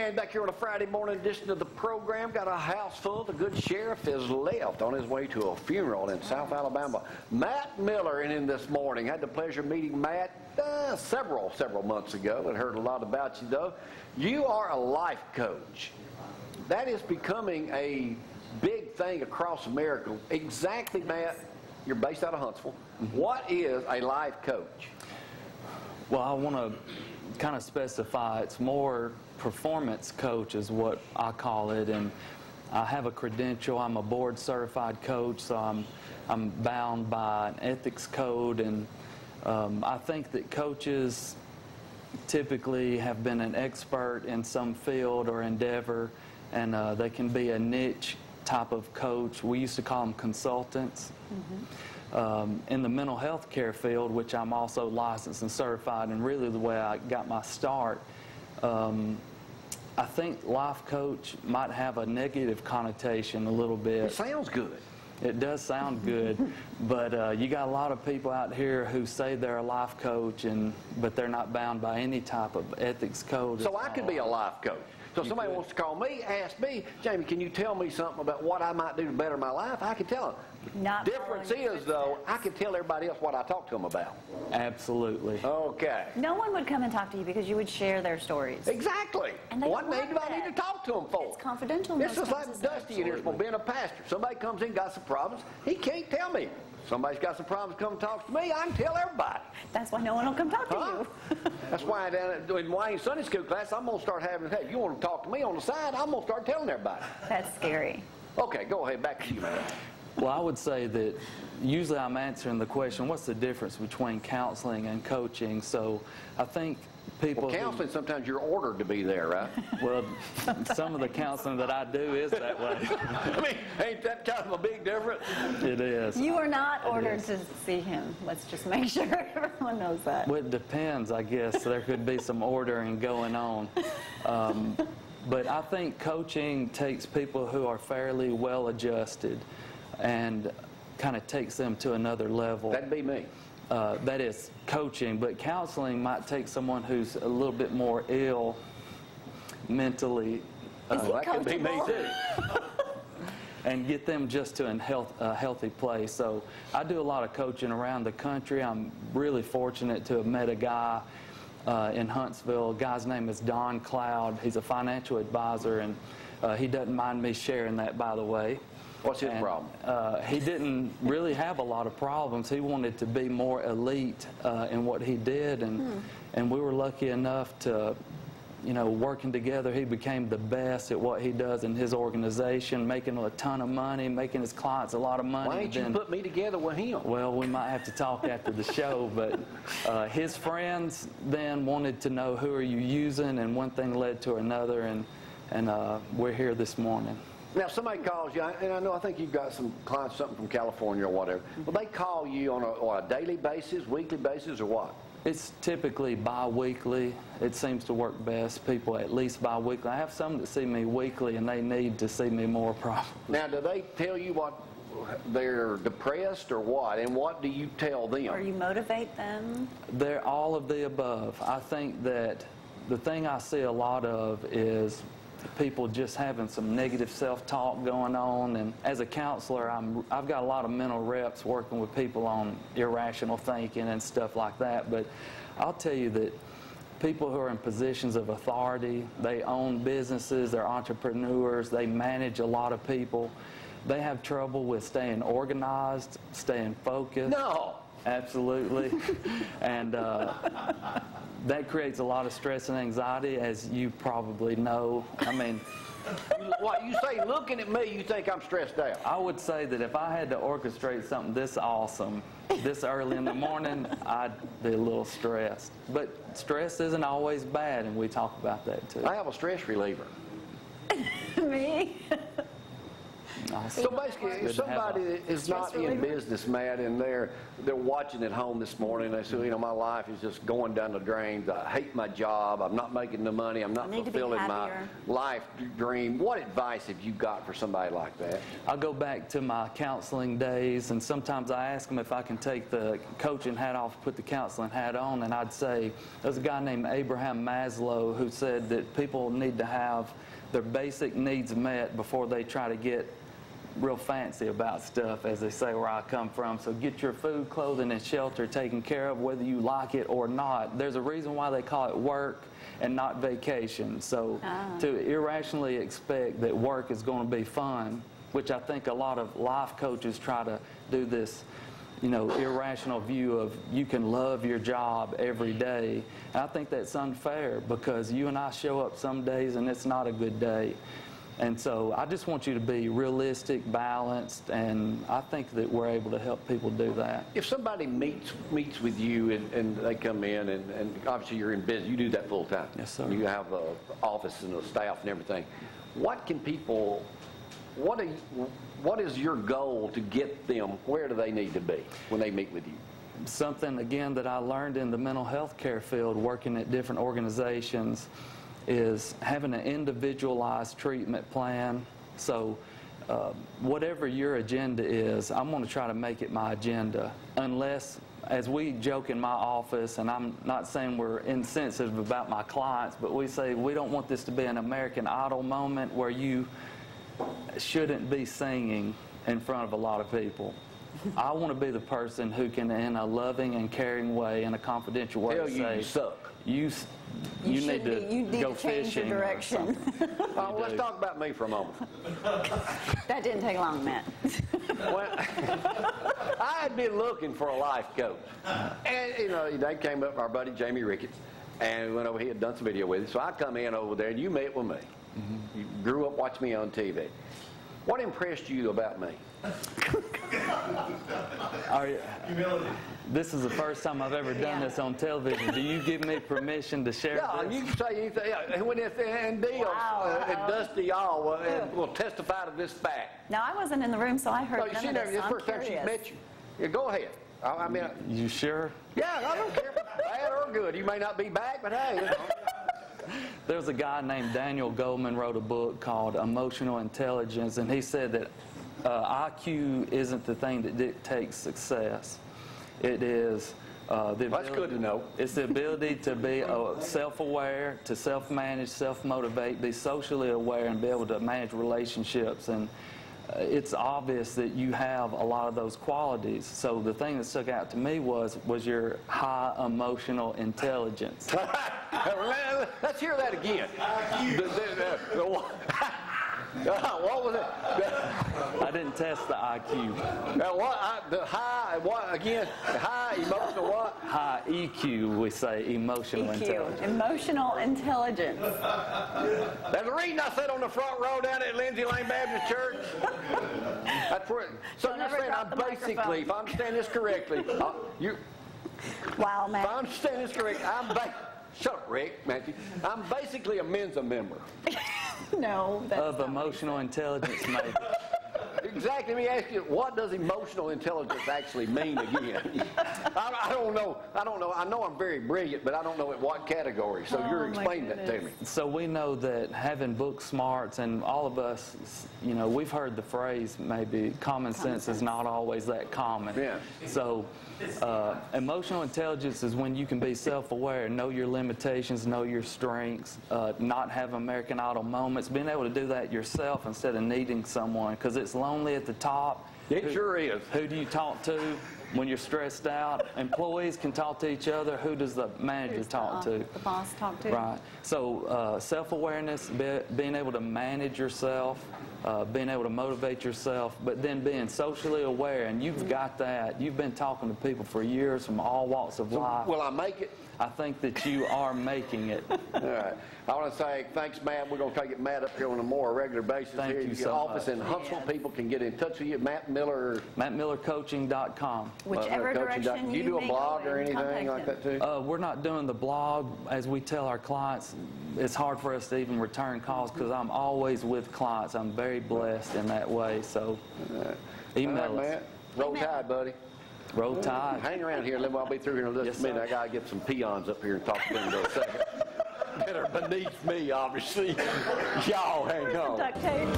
And back here on a Friday morning edition of the program, got a house full. The good sheriff is left on his way to a funeral in South Alabama. Matt Miller in this morning. Had the pleasure of meeting Matt several months ago and heard a lot about you, though. You are a life coach. That is becoming a big thing across America. Exactly, Matt. You're based out of Huntsville. What is a life coach? Well, I want to kind of specify it's more performance coach is what I call it, and I have a credential. I'm a board certified coach, so I'm bound by an ethics code, and I think that coaches typically have been an expert in some field or endeavor, and they can be a niche type of coach. We used to call them consultants. In the mental health care field, which I'm also licensed and certified, and really the way I got my start, I think life coach might have a negative connotation a little bit. It sounds good. It does sound good, but you got a lot of people out here who say they're a life coach, but they're not bound by any type of ethics code. So I could be a life coach. So if somebody wants to call me, ask me, Jamie, can you tell me something about what I might do to better my life? I can tell them. Not difference is, though, I can tell everybody else what I talk to them about. Absolutely. Okay. No one would come and talk to you because you would share their stories. Exactly. And they what don't need want do I need that. to talk to them for? It's confidential. This most is like cases. Dusty in here from being a pastor. Somebody comes in, got some problems, he can't tell me. Somebody's got some problems, come talk to me, I can tell everybody. That's why no one will come talk to Huh? you. That's why in Wayne's Sunday school class, I'm going to start having, hey, you want to talk to me on the side, I'm going to start telling everybody. That's scary. Okay, go ahead, back to you, man. Well, I would say that usually I'm answering the question, what's the difference between counseling and coaching? So I think people... Well, counseling, sometimes you're ordered to be there, right? Well, some of the counseling that I do is that way. I mean, ain't that kind of a big difference? It is. You are not ordered to see him. Let's just make sure everyone knows that. Well, it depends, I guess. There could be some ordering going on. But I think coaching takes people who are fairly well adjusted and kind of takes them to another level. That'd be me. That is coaching, but counseling might take someone who's a little bit more ill mentally. That could be me too. And get them just to a healthy place. So I do a lot of coaching around the country. I'm really fortunate to have met a guy in Huntsville. The guy's name is Don Cloud. He's a financial advisor, and he doesn't mind me sharing that, by the way. What's his problem? He didn't really have a lot of problems. He wanted to be more elite in what he did, and we were lucky enough to, you know, working together, he became the best at what he does in his organization, making a ton of money, making his clients a lot of money. Why ain't you put me together with him? Well, we might have to talk after the show, but his friends then wanted to know who are you using, and one thing led to another, and we're here this morning. Now, somebody calls you, and I think you've got some clients, something from California or whatever. Well, they call you on a daily basis, weekly basis, or what? It's typically bi-weekly. It seems to work best. People at least bi-weekly. I have some that see me weekly, and they need to see me more probably. Now, do they tell you what they're depressed or what? And what do you tell them? Or you motivate them? They're all of the above. I think that the thing I see a lot of is people just having some negative self-talk going on, and as a counselor, I've got a lot of mental reps working with people on irrational thinking and stuff like that, but I'll tell you that people who are in positions of authority, they own businesses, they're entrepreneurs, they manage a lot of people, they have trouble with staying organized, staying focused. No! Absolutely. And that creates a lot of stress and anxiety, as you probably know. I mean, What you say, looking at me, you think I'm stressed out? I would say that if I had to orchestrate something this awesome, this early in the morning, I'd be a little stressed. But stress isn't always bad, and we talk about that too. I have a stress reliever. Me? Awesome. So basically, if somebody is not in business, Matt, and they're watching at home this morning, they say, you know, my life is just going down the drains. I hate my job. I'm not making the money. I'm not fulfilling my life dream. What advice have you got for somebody like that? I'll go back to my counseling days, and sometimes I ask them if I can take the coaching hat off, put the counseling hat on, and I'd say, there's a guy named Abraham Maslow who said that people need to have their basic needs met before they try to get real fancy about stuff, as they say where I come from. So get your food, clothing, and shelter taken care of, whether you like it or not. There's a reason why they call it work and not vacation. So to irrationally expect that work is going to be fun, which I think a lot of life coaches try to do this, you know, irrational view of you can love your job every day. And I think that's unfair, because you and I show up some days and it's not a good day. And so I just want you to be realistic, balanced, and I think that we're able to help people do that. If somebody meets with you and they come in, and obviously you're in business, you do that full time. Yes, sir. You have an office and a staff and everything. What can people, what is your goal to get them, where do they need to be when they meet with you? Something, again, that I learned in the mental health care field, working at different organizations, is having an individualized treatment plan. So whatever your agenda is, I'm going to try to make it my agenda, unless, as we joke in my office, and I'm not saying we're insensitive about my clients, but we say we don't want this to be an American Idol moment where you shouldn't be singing in front of a lot of people. I want to be the person who can, in a loving and caring way, in a confidential way, say, you suck. You need to go fishing. Direction. Well, let's talk about me for a moment. That didn't take long, Matt. Well, I had been looking for a life coach, and you know, they came up, our buddy Jamie Ricketts, and went over. He had done some video with us, so I come in over there, and you met with me. You grew up watching me on TV. What impressed you about me? This is the first time I've ever done this on television. Do you give me permission to share this? You can say anything. Yeah, when and Dale and Dusty all will testify to this fact. No, I wasn't in the room, so I heard none of this. This is the first time she's met you. Yeah, go ahead. I mean, you sure? Yeah, I don't care, bad or good. You may not be back, but hey. You know. There's a guy named Daniel Goleman wrote a book called Emotional Intelligence, and he said that IQ isn't the thing that dictates success. It is the ability, that's good to know. It's the ability to be self-aware, to self-manage, self-motivate, be socially aware, and be able to manage relationships. And it's obvious that you have a lot of those qualities. So the thing that stuck out to me was your high emotional intelligence. Let's hear that again. What was it? I didn't test the IQ. The high emotional what? High EQ, we say, emotional intelligence. Emotional intelligence. That's the reason I sat on the front row down at Lindsay Lane Baptist Church. That's where. So you're saying I'm basically, if I understand this correctly, Wow, Matt. If I understand this correctly, shut up, Rick, Matthew. I'm basically a Mensa member. No, that's of emotional intelligence, maybe. Exactly. Let me ask you, what does emotional intelligence actually mean again? I don't know. I know I'm very brilliant, but I don't know at what category. So you're explaining that to me. So we know that having book smarts, and all of us, you know, we've heard the phrase maybe common sense is not always that common. Yeah. So emotional intelligence is when you can be self-aware, know your limitations, know your strengths, not have American Idol moments, being able to do that yourself instead of needing someone, because it's lonely at the top. It sure is. Who do you talk to when you're stressed out? Employees can talk to each other. Who does the manager talk to? The boss talk to. Right. So self-awareness, being able to manage yourself, being able to motivate yourself, but then being socially aware, and you've got that. You've been talking to people for years from all walks of life. Will I make it? I think that you are making it. All right. I want to say thanks, Matt. We're going to try to get Matt up here on a more regular basis. Thank here you at so your office much. in Huntsville. Yes. People can get in touch with you. Matt Miller. MattMillerCoaching.com. Whichever direction Do you do a may blog go or in, anything contact like him. that too? We're not doing the blog. As we tell our clients, it's hard for us to even return calls because I'm always with clients. I'm very blessed in that way. So email All right, us. Matt. Roll Email. Tide, buddy. Roll Tide. Hang around here. I'll be through here in just Yes, a minute. sir. I got to get some peons up here and talk to them for a second. That are beneath me, obviously. Y'all hang on. Duct tape.